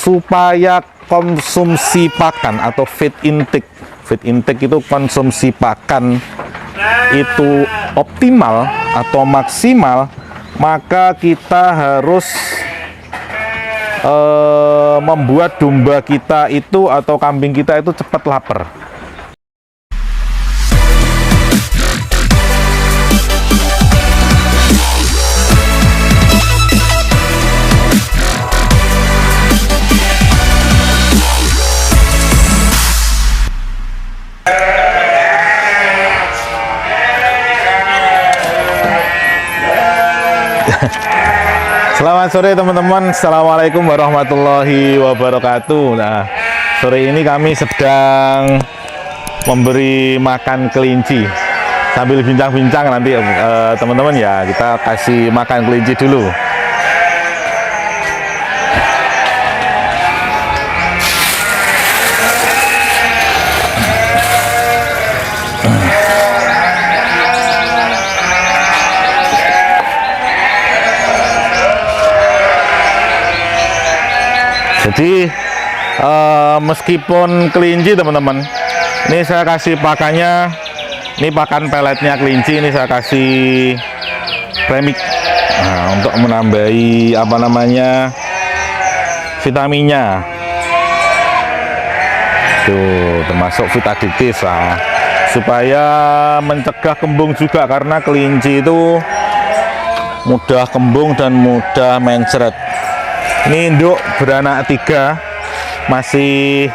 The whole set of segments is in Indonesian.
supaya konsumsi pakan atau feed intake. Feed intake itu konsumsi pakan itu optimal atau maksimal, maka kita harus membuat domba kita itu atau kambing kita itu cepat lapar. Selamat sore teman-teman. Assalamualaikum warahmatullahi wabarakatuh. Nah, sore ini kami sedang memberi makan kelinci. Sambil bincang-bincang nanti teman-teman ya, kita kasih makan kelinci dulu. Jadi meskipun kelinci teman-teman, ini saya kasih pakannya, ini pakan peletnya kelinci, ini saya kasih premix, nah, untuk menambahi apa namanya vitaminnya, tuh termasuk vitadiktis, nah, supaya mencegah kembung juga, karena kelinci itu mudah kembung dan mudah mencret. Ini induk beranak 3, masih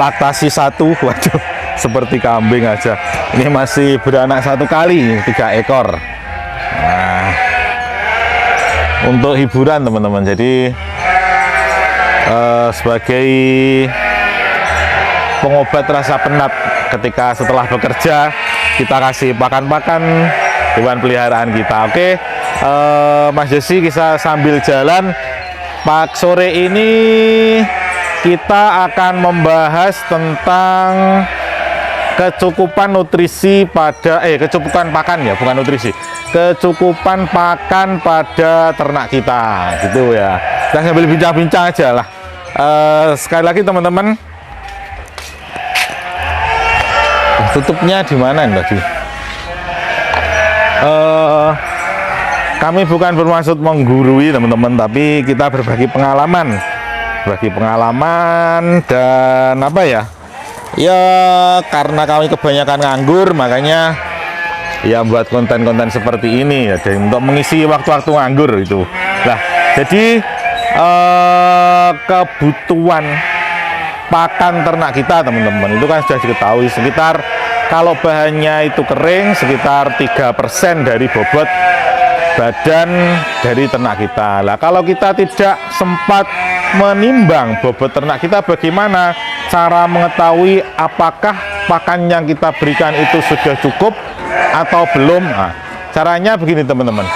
laktasi 1, waduh, seperti kambing aja. Ini masih beranak 1 kali, 3 ekor. Nah, untuk hiburan teman-teman. Jadi sebagai pengobat rasa penat ketika setelah bekerja, kita kasih pakan-pakan hewan peliharaan kita. Oke, Mas Jesse, kita sambil jalan. Pak, sore ini kita akan membahas tentang kecukupan nutrisi pada kecukupan pakan ya, bukan nutrisi. Kecukupan pakan pada ternak kita, gitu ya. Kita sambil bincang-bincang aja lah. Sekali lagi teman-teman, tutupnya di mana tadi? Kami bukan bermaksud menggurui teman-teman, tapi kita berbagi pengalaman, dan apa ya? Ya karena kami kebanyakan nganggur, makanya ya buat konten-konten seperti ini ya, untuk mengisi waktu-waktu nganggur itu. Nah, jadi kebutuhan pakan ternak kita teman-teman itu kan sudah diketahui, sekitar kalau bahannya itu kering sekitar 3% dari bobot badan dari ternak kita. Lah, kalau kita tidak sempat menimbang bobot ternak kita, bagaimana cara mengetahui apakah pakan yang kita berikan itu sudah cukup atau belum? Nah, caranya begini teman-teman.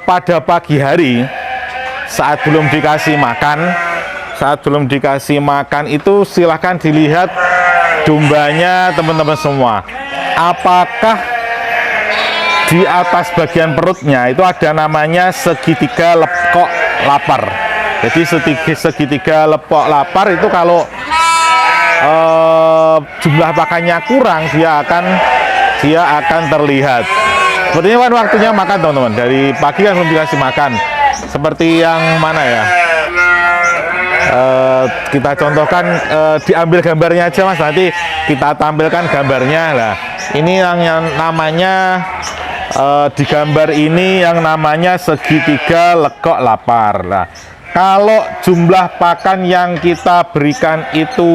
Pada pagi hari saat belum dikasih makan, itu silahkan dilihat dombanya teman-teman semua. Apakah di atas bagian perutnya itu ada namanya segitiga lepok lapar. Jadi segitiga lepok lapar itu kalau jumlah pakannya kurang, dia akan terlihat. Sepertinya kan waktunya makan teman-teman, dari pagi kan belum dikasih makan. Seperti yang mana ya? Kita contohkan, diambil gambarnya aja Mas, nanti kita tampilkan gambarnya. Lah, ini yang namanya di gambar ini yang namanya segitiga lekok lapar. Nah, kalau jumlah pakan yang kita berikan itu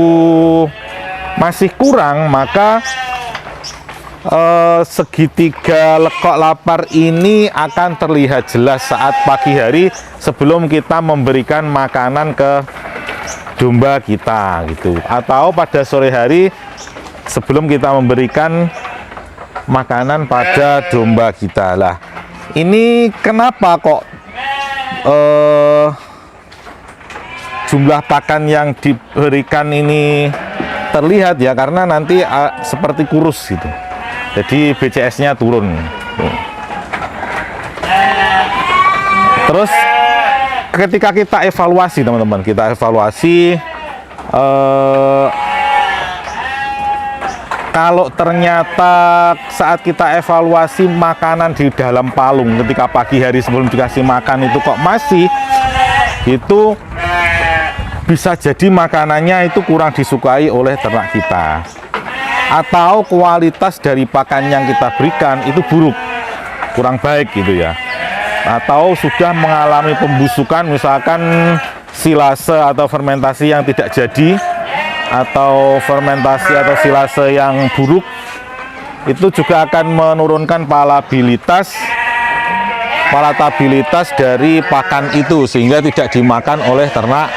masih kurang, maka segitiga lekok lapar ini akan terlihat jelas saat pagi hari sebelum kita memberikan makanan ke domba kita gitu, atau pada sore hari sebelum kita memberikan makanan pada domba kita. Lah, ini kenapa kok jumlah pakan yang diberikan ini terlihat ya, karena nanti seperti kurus gitu, jadi BCS-nya turun. Terus ketika kita evaluasi teman-teman, kita evaluasi kalau ternyata saat kita evaluasi makanan di dalam palung ketika pagi hari sebelum dikasih makan itu kok masih, itu bisa jadi makanannya itu kurang disukai oleh ternak kita, atau kualitas dari pakan yang kita berikan itu buruk, kurang baik gitu ya, atau sudah mengalami pembusukan, misalkan silase atau fermentasi yang tidak jadi, atau fermentasi atau silase yang buruk, itu juga akan menurunkan palatabilitas dari pakan itu sehingga tidak dimakan oleh ternak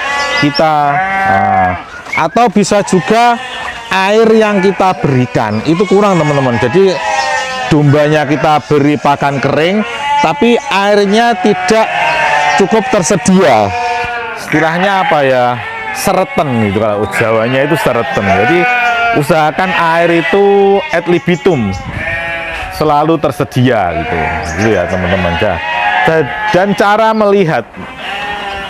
kita. Atau bisa juga air yang kita berikan itu kurang teman-teman, jadi dombanya kita beri pakan kering tapi airnya tidak cukup tersedia, istilahnya apa ya, sereten gitu, kalau Jawanya itu sereten. Jadi usahakan air itu ad libitum, selalu tersedia gitu ya teman-teman. Dan cara melihat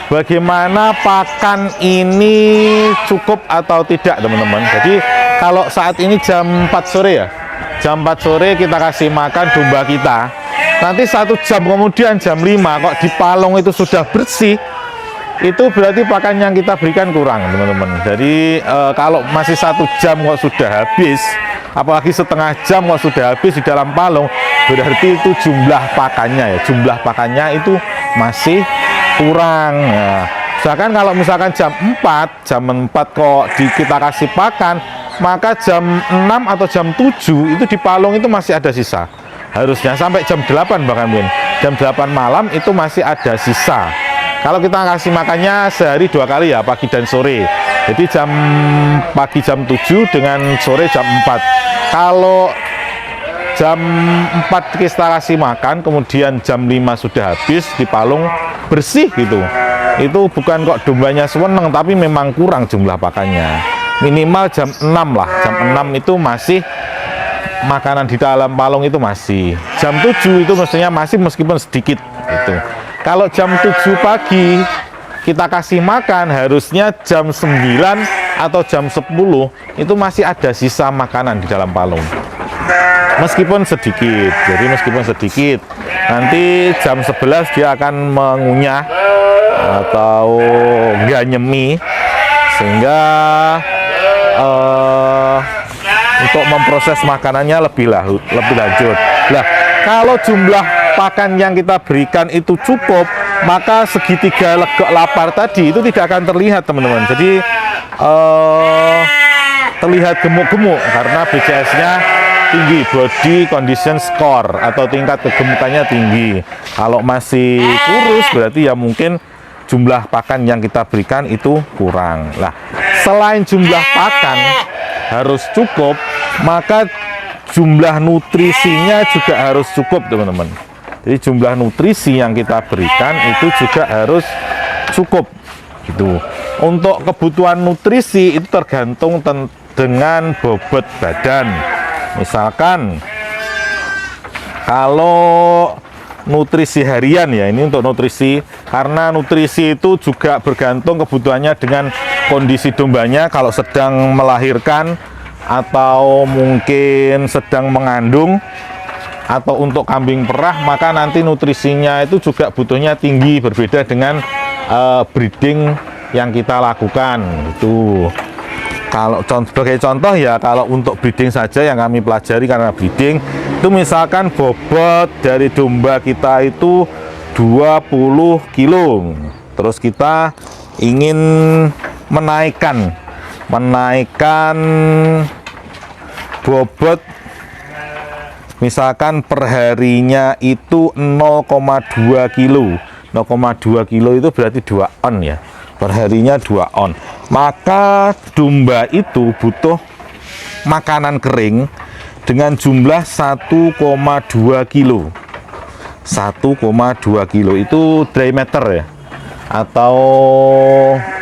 bagaimana pakan ini cukup atau tidak teman-teman. Jadi kalau saat ini jam 4 sore ya, jam 4 sore kita kasih makan domba kita, nanti 1 jam kemudian jam 5 kok di palung itu sudah bersih, itu berarti pakan yang kita berikan kurang teman-teman. Jadi kalau masih 1 jam kok sudah habis, apalagi setengah jam kok sudah habis di dalam palung, berarti itu jumlah pakannya itu masih kurang. Nah, misalkan kalau misalkan jam 4 kok kita kasih pakan, maka jam 6 atau jam 7 itu di palung itu masih ada sisa. Harusnya sampai jam 8 bahkan mungkin jam 8 malam itu masih ada sisa. Kalau kita kasih makannya sehari 2 kali ya, pagi dan sore. Jadi pagi jam 7 dengan sore jam 4. Kalau jam 4 kita kasih makan, kemudian jam 5 sudah habis di palung bersih gitu, itu bukan kok dombanya seneng, tapi memang kurang jumlah pakannya. Minimal jam 6 lah, jam 6 itu masih makanan di dalam palung itu masih. Jam 7 itu mestinya masih meskipun sedikit gitu. Kalau jam 7 pagi kita kasih makan, harusnya jam 9 atau jam 10 itu masih ada sisa makanan di dalam palung, meskipun sedikit. Jadi meskipun sedikit, nanti jam 11 dia akan mengunyah atau ganyemi, sehingga untuk memproses makanannya lebih lanjut. Nah, kalau jumlah pakan yang kita berikan itu cukup, maka segitiga legok lapar tadi itu tidak akan terlihat teman-teman. Jadi terlihat gemuk-gemuk karena BCS-nya tinggi, body condition score atau tingkat kegemukannya tinggi. Kalau masih kurus berarti ya mungkin jumlah pakan yang kita berikan itu kurang. Nah, selain jumlah pakan harus cukup, maka jumlah nutrisinya juga harus cukup teman-teman. Jadi jumlah nutrisi yang kita berikan itu juga harus cukup gitu. Untuk kebutuhan nutrisi itu tergantung dengan bobot badan. Misalkan kalau nutrisi harian ya, ini untuk nutrisi, karena nutrisi itu juga bergantung kebutuhannya dengan kondisi dombanya. Kalau sedang melahirkan atau mungkin sedang mengandung, atau untuk kambing perah, maka nanti nutrisinya itu juga butuhnya tinggi, berbeda dengan breeding yang kita lakukan itu. Kalau sebagai contoh ya, kalau untuk breeding saja yang kami pelajari, karena breeding itu misalkan bobot dari domba kita itu 20 kilo, terus kita ingin menaikkan bobot misalkan perharinya itu 0,2 kilo. 0,2 kilo itu berarti 2 on ya, perharinya 2 on. Maka domba itu butuh makanan kering dengan jumlah 1,2 kilo. 1,2 kilo itu dry matter ya, atau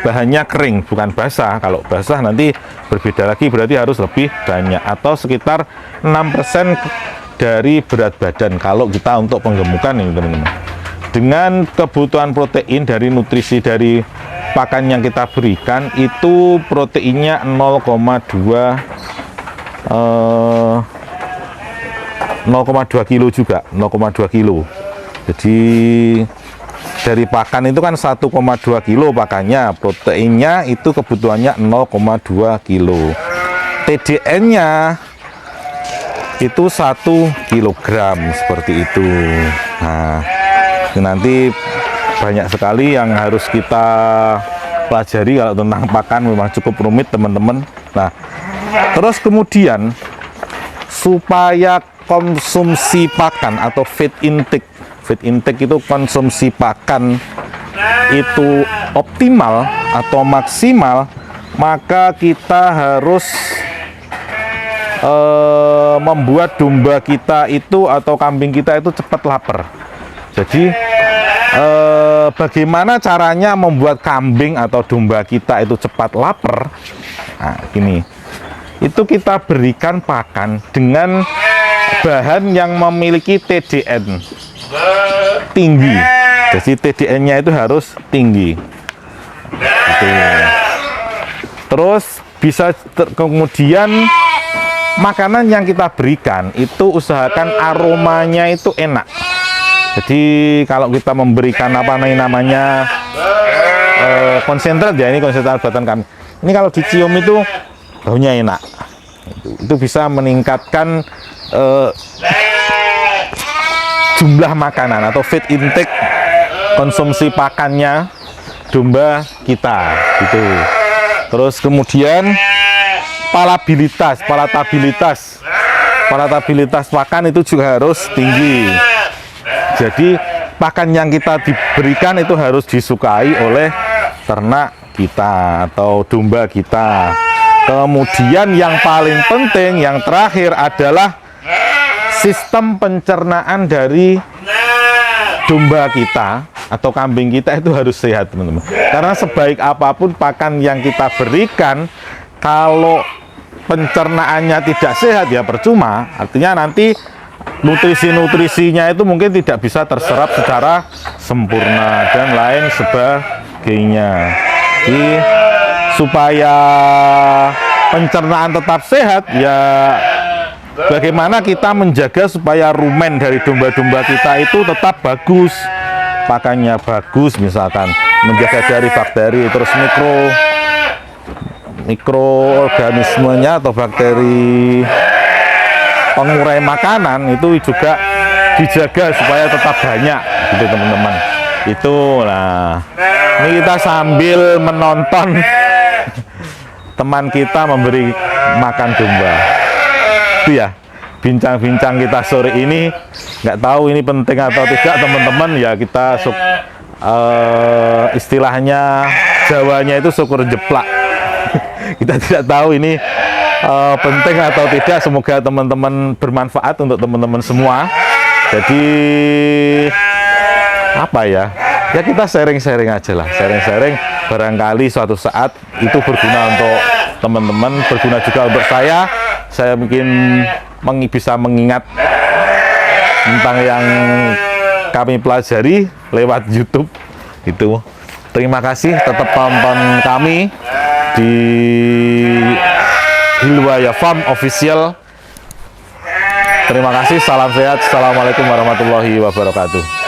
bahannya kering, bukan basah. Kalau basah nanti berbeda lagi, berarti harus lebih banyak, atau sekitar 6% dari berat badan kalau kita untuk penggemukan ini teman-teman. dengan kebutuhan protein dari nutrisi dari pakan yang kita berikan itu proteinnya 0,2 kilo juga, 0,2 kilo. Jadi dari pakan itu kan 1,2 kilo pakannya, proteinnya itu kebutuhannya 0,2 kilo. TDN-nya itu 1 kilogram seperti itu. Nah, nanti banyak sekali yang harus kita pelajari kalau tentang pakan, memang cukup rumit teman-teman. Nah, terus kemudian supaya konsumsi pakan atau feed intake itu konsumsi pakan itu optimal atau maksimal, maka kita harus membuat domba kita itu atau kambing kita itu cepat lapar. Jadi bagaimana caranya membuat kambing atau domba kita itu cepat lapar? Nah, gini, itu kita berikan pakan dengan bahan yang memiliki TDN tinggi. Jadi TDN-nya itu harus tinggi. Gitu. Terus bisa kemudian makanan yang kita berikan itu usahakan aromanya itu enak. Jadi kalau kita memberikan apa namanya konsentrat, ya ini konsentrat buatan kami. Ini kalau dicium itu baunya enak. Itu bisa meningkatkan jumlah makanan atau feed intake, konsumsi pakannya domba kita gitu. Terus kemudian palatabilitas pakan itu juga harus tinggi. Jadi pakan yang kita diberikan itu harus disukai oleh ternak kita atau domba kita. Kemudian yang paling penting, yang terakhir adalah sistem pencernaan dari domba kita atau kambing kita itu harus sehat, teman-teman. Karena sebaik apapun pakan yang kita berikan, kalau pencernaannya tidak sehat ya percuma. Artinya nanti nutrisi-nutrisinya itu mungkin tidak bisa terserap secara sempurna dan lain sebagainya. Jadi supaya pencernaan tetap sehat, ya bagaimana kita menjaga supaya rumen dari domba-domba kita itu tetap bagus, pakannya bagus, misalkan menjaga dari bakteri, terus mikroorganismenya atau bakteri pengurai makanan itu juga dijaga supaya tetap banyak, gitu teman-teman. Itu nah, ini kita sambil menonton teman kita memberi makan domba. Itu ya bincang-bincang kita sore ini. Nggak tahu ini penting atau tidak teman-teman, ya kita istilahnya Jawanya itu syukur jeplak. Kita tidak tahu ini penting atau tidak. Semoga teman-teman bermanfaat untuk teman-teman semua. Jadi apa ya, ya kita sharing-sharing aja lah, sharing-sharing, barangkali suatu saat itu berguna untuk teman-teman, berguna juga untuk saya mungkin bisa mengingat tentang yang kami pelajari lewat YouTube gitu. Terima kasih, tetap tonton kami di Hilwaya Farm Official. Terima kasih, salam sehat, assalamualaikum warahmatullahi wabarakatuh.